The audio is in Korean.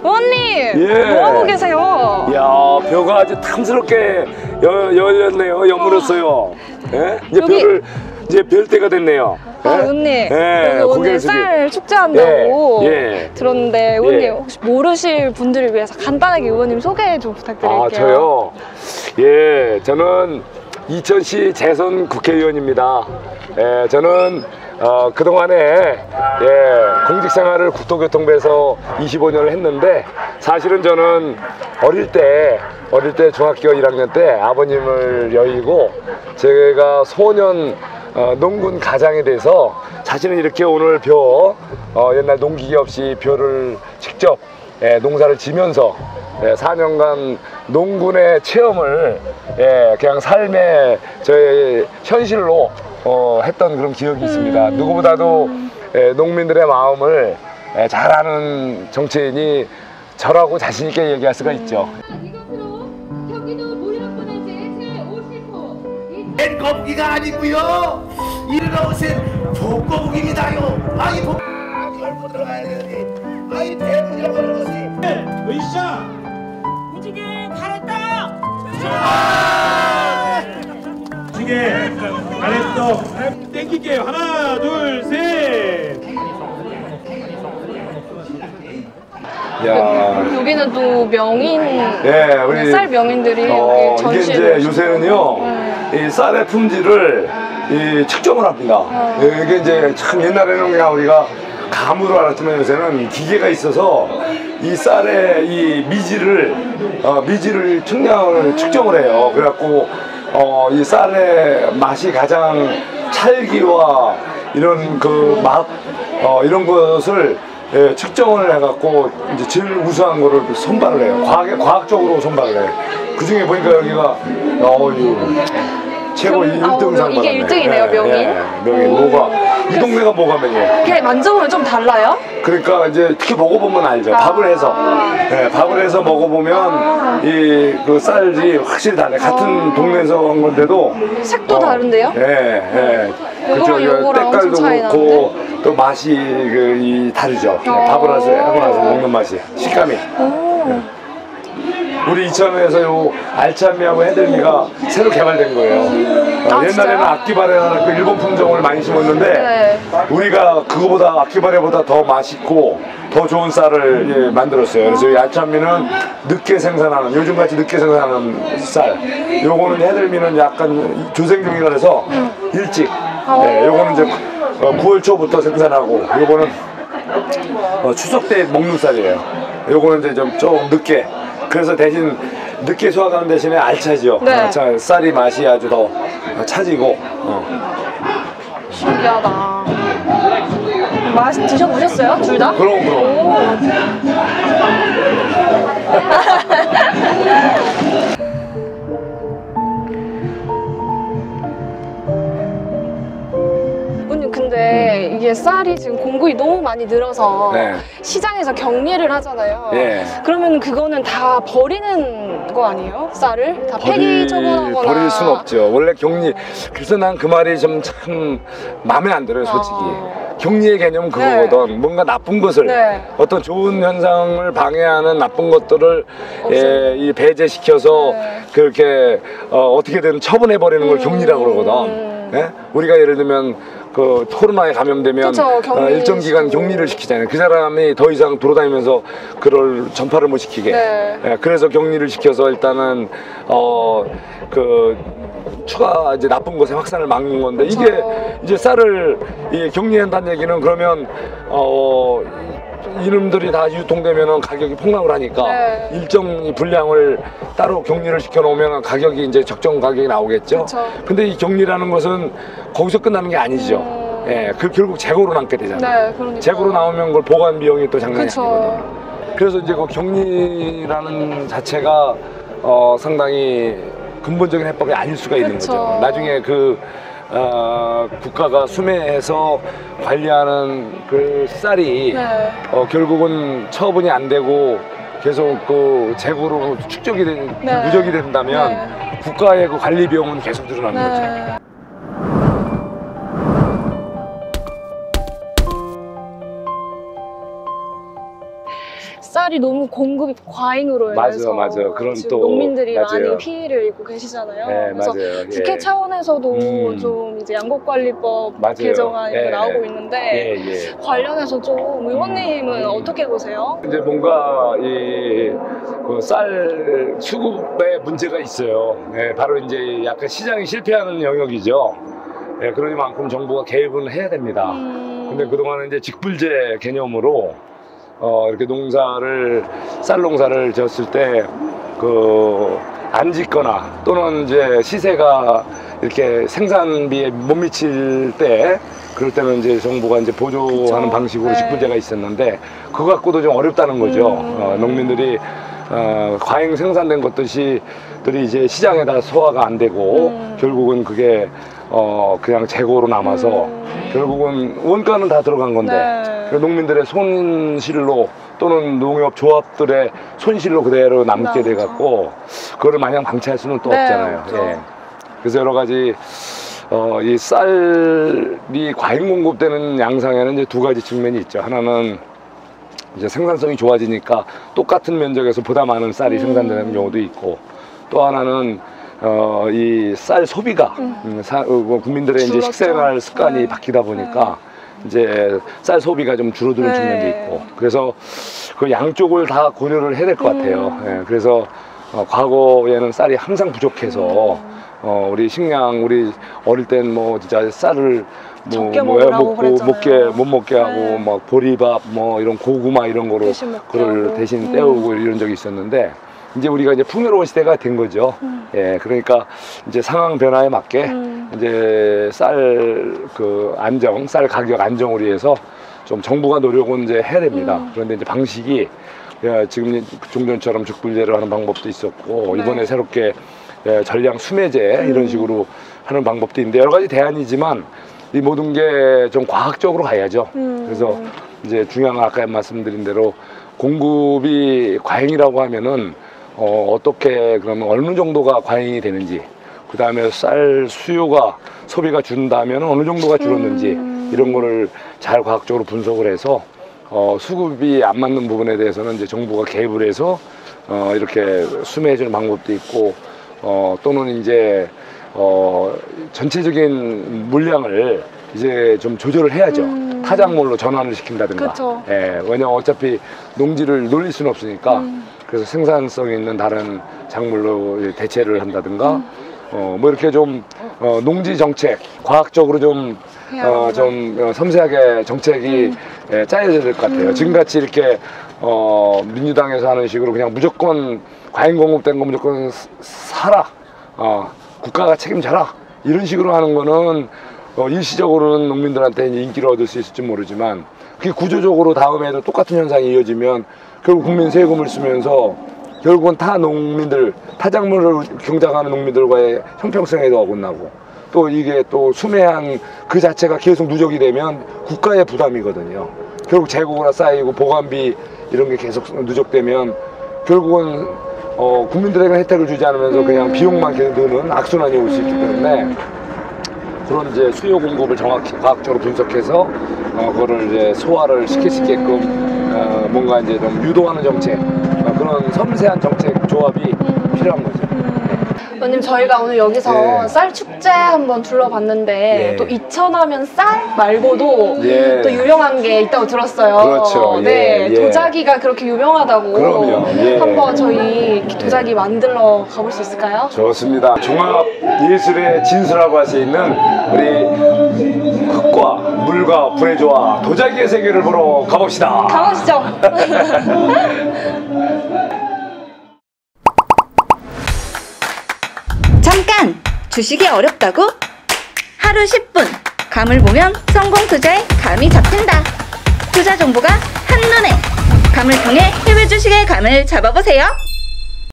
의원님! 예. 뭐하고 계세요? 이야, 벼가 아주 탐스럽게 열렸네요. 여물었어요. 예? 이제 여기... 벼를 이제 별 때가 됐네요. 아, 의원님. 예. 여기 오늘 쌀 축제한다고 들었는데 의원님 혹시 모르실 분들을 위해서 간단하게 의원님 소개 좀 부탁드릴게요. 아, 저요? 예, 저는 이천시 재선 국회의원입니다. 예, 저는 그동안에 공직생활을 국토교통부에서 25년을 했는데, 사실은 저는 어릴 때 중학교 1학년 때 아버님을 여의고 제가 소년 농군 가장이 돼서 사실은 이렇게 오늘 옛날 농기계 없이 벼를 직접 농사를 지면서 4년간 농군의 체험을 그냥 삶의 저의 현실로 했던 그런 기억이 있습니다. 누구보다도 농민들의 마음을 잘 아는 정치인이 저라고 자신 있게 얘기할 수가 있죠. 이것으로 경기도 모리락분의 제50호 엔 아니고요. 이리로 오신 복고국입니다요. 아이 복 열고 들어가야 되는데 아이 대문 열고 것이 으쌰 무지개 잘했다. 무지개 잘했어. 땡길게요. 하나 둘 셋. 야. 여기는 또 명인, 우리 쌀 명인들이 여기 전시를. 이게 이제 요새는요, 이 쌀의 품질을 측정을 합니다. 이게 이제 참 옛날에는 그냥 우리가 감으로 알았지만 요새는 기계가 있어서 이 쌀의 이 미질을 측정을 해요. 그래갖고 이 쌀의 맛이 가장 찰기와 이런 그 맛 이런 것을 측정을 해갖고 이제 제일 우수한 거를 선발을 해요. 과학적으로 선발을 해요. 그 중에 보니까 여기가 최고 1등 상 받았네. 이게 1등이네요, 명인. 명인. 이 동네가 뭐가 명이에요? 이게 만져보면 좀 달라요? 그러니까 이제 특히 먹어보면 알죠. 밥을 해서 먹어보면 그 쌀이 확실히 다르네. 같은 동네에서 한 건데도 색도 다른데요? 그렇죠. 요거랑 때깔도 차이 그렇고 또 맛이 다르죠. 밥을 하고 나서 먹는 맛이, 식감이. 우리 이참에서 요 알참미하고 해들미가 새로 개발된 거예요. 옛날에는 아키바레라는 그 일본 품종을 많이 심었는데 우리가 그거보다 아키바레보다 더 맛있고 더 좋은 쌀을 만들었어요. 그래서 이 알참미는 늦게 생산하는, 요즘같이 늦게 생산하는 쌀. 요거는 해들미는 약간 조생종이라 해서 일찍. 요거는 이제 9월 초부터 생산하고, 요거는 추석 때 먹는 쌀이에요. 요거는 이제 좀 늦게. 그래서 대신 늦게 수확하는 대신에 알차죠. 쌀이 맛이 아주 더 차지고. 신기하다. 드셔보셨어요? 둘 다? 그럼. 근데 이게 쌀이 지금 공급이 너무 많이 늘어서 시장에서 격리를 하잖아요. 그러면 그거는 다 버리는 거 아니에요? 쌀을? 다 폐기 처분하거나. 버릴 순 없죠. 원래 격리. 그래서 난 그 말이 좀 참 마음에 안 들어요, 솔직히. 격리의 개념은 그거거든. 뭔가 나쁜 것을, 어떤 좋은 현상을 방해하는 나쁜 것들을 배제시켜서 그렇게 어떻게든 처분해버리는 걸 격리라고 그러거든. 우리가 예를 들면 그 코로나에 감염되면 일정 기간 격리를 시키잖아요. 그 사람이 더 이상 돌아다니면서 그걸 전파를 못 시키게. 그래서 격리를 시켜서 일단은 추가 이제 나쁜 것의 확산을 막는 건데, 이게 이제 쌀을 격리한다는 얘기는 그러면 이놈들이 다 유통되면은 가격이 폭락을 하니까 일정 분량을 따로 격리를 시켜 놓으면 가격이 이제 적정 가격이 나오겠죠. 근데 이 격리라는 것은 거기서 끝나는 게 아니죠. 결국 재고로 남게 되잖아요. 재고로 나오면 그걸 보관 비용이 또 장난이 아니거든. 그래서 이제 그 격리라는 자체가 상당히 근본적인 해법이 아닐 수가 있는 거죠. 나중에 국가가 수매해서 관리하는 그 쌀이 결국은 처분이 안 되고 계속 그 재고로 누적이 된다면 국가의 그 관리 비용은 계속 늘어나는 거죠. 쌀이 너무 공급이 과잉으로 인해서 맞아. 그런 지금 또 농민들이 맞아요. 많이 피해를 입고 계시잖아요. 네, 그래서 맞아요. 국회 차원에서도 좀 이제 양곡관리법 맞아요. 개정안이 나오고 있는데 관련해서 좀 의원님은 어떻게 보세요? 이제 뭔가 그 쌀 수급에 문제가 있어요. 바로 이제 약간 시장이 실패하는 영역이죠. 그러니 만큼 정부가 개입은 해야 됩니다. 근데 그동안은 이제 직불제 개념으로 이렇게 쌀 농사를 지었을 때 안 짓거나 또는 이제 시세가 이렇게 생산비에 못 미칠 때 그럴 때는 이제 정부가 이제 보조하는 방식으로 직불제가 있었는데 그거 갖고도 좀 어렵다는 거죠. 농민들이 과잉 생산된 것들이 이제 시장에다 소화가 안 되고 결국은 그게 그냥 재고로 남아서 결국은 원가는 다 들어간 건데 농민들의 손실로 또는 농협 조합들의 손실로 그대로 남게 돼 갖고 그거를 마냥 방치할 수는 또 없잖아요. 그래서 여러 가지 이 쌀이 과잉 공급되는 양상에는 이제 두 가지 측면이 있죠. 하나는 이제 생산성이 좋아지니까 똑같은 면적에서 보다 많은 쌀이 생산되는 경우도 있고, 또 하나는 이 쌀 소비가 국민들의 이제 식생활 습관이 바뀌다 보니까 이제 쌀 소비가 좀 줄어드는 측면도 있고, 그래서 그 양쪽을 다 고려를 해야 될 것 같아요. 그래서 과거에는 쌀이 항상 부족해서 우리 우리 어릴 땐 뭐 진짜 쌀을 못 먹게 하고 막 보리밥 이런 고구마 이런 거로 그걸 대신 때우고 이런 적이 있었는데, 이제 우리가 이제 풍요로운 시대가 된 거죠. 그러니까 이제 상황 변화에 맞게 이제 쌀 가격 안정을 위해서 좀 정부가 노력은 이제 해야 됩니다. 그런데 이제 방식이 지금 종전처럼 직불제를 하는 방법도 있었고, 이번에 새롭게 전량 수매제 이런 식으로 하는 방법도 있는데, 여러 가지 대안이지만 이 모든 게 좀 과학적으로 가야죠. 그래서 이제 중요한 건 아까 말씀드린 대로 공급이 과잉이라고 하면은 어떻게 그러면 어느 정도가 과잉이 되는지, 그 다음에 쌀 소비가 준다면 어느 정도가 줄었는지 이런 거를 잘 과학적으로 분석을 해서 수급이 안 맞는 부분에 대해서는 이제 정부가 개입을 해서 이렇게 수매해 주는 방법도 있고, 또는 이제 전체적인 물량을 이제 좀 조절을 해야죠. 타작물로 전환을 시킨다든가. 왜냐면 어차피 농지를 놀릴 수는 없으니까. 그래서 생산성 있는 다른 작물로 대체를 한다든가. 뭐 이렇게 좀 농지 정책 과학적으로 좀 섬세하게 정책이 짜여져야 될 것 같아요. 지금같이 이렇게 민주당에서 하는 식으로 그냥 무조건 과잉 공급된 거 무조건 사라, 국가가 책임져라 이런 식으로 하는 거는 일시적으로는 농민들한테 인기를 얻을 수 있을지 모르지만, 그게 구조적으로 다음에도 똑같은 현상이 이어지면 결국 국민 세금을 쓰면서 결국은 타작물을 경작하는 농민들과의 형평성에도 어긋나고, 또 이게 또 수매한 그 자체가 계속 누적이 되면 국가의 부담이거든요. 결국 재고가 쌓이고 보관비 이런 게 계속 누적되면 결국은 국민들에게 혜택을 주지 않으면서 그냥 비용만 계속 드는 악순환이 올 수 있기 때문에, 그런 이제 수요 공급을 정확히 과학적으로 분석해서 그거를 이제 소화를 시킬 수 있게끔 뭔가 이제 좀 유도하는 정책, 그런 섬세한 정책 조합이 필요한 거죠. 의원님, 저희가 오늘 여기서 쌀 축제 한번 둘러봤는데 또 이천하면 쌀 말고도 또 유명한 게 있다고 들었어요. 그렇죠. 도자기가 그렇게 유명하다고. 그럼요. 한번 저희 도자기 만들러 가볼 수 있을까요? 좋습니다. 종합 예술의 진수라고 할 수 있는 우리 흙과 물과 불의 조화 도자기의 세계를 보러 가봅시다. 가보시죠. 잠깐! 주식이 어렵다고? 하루 10분 감을 보면 성공 투자에 감이 잡힌다. 투자 정보가 한눈에 감을 통해 해외 주식의 감을 잡아보세요.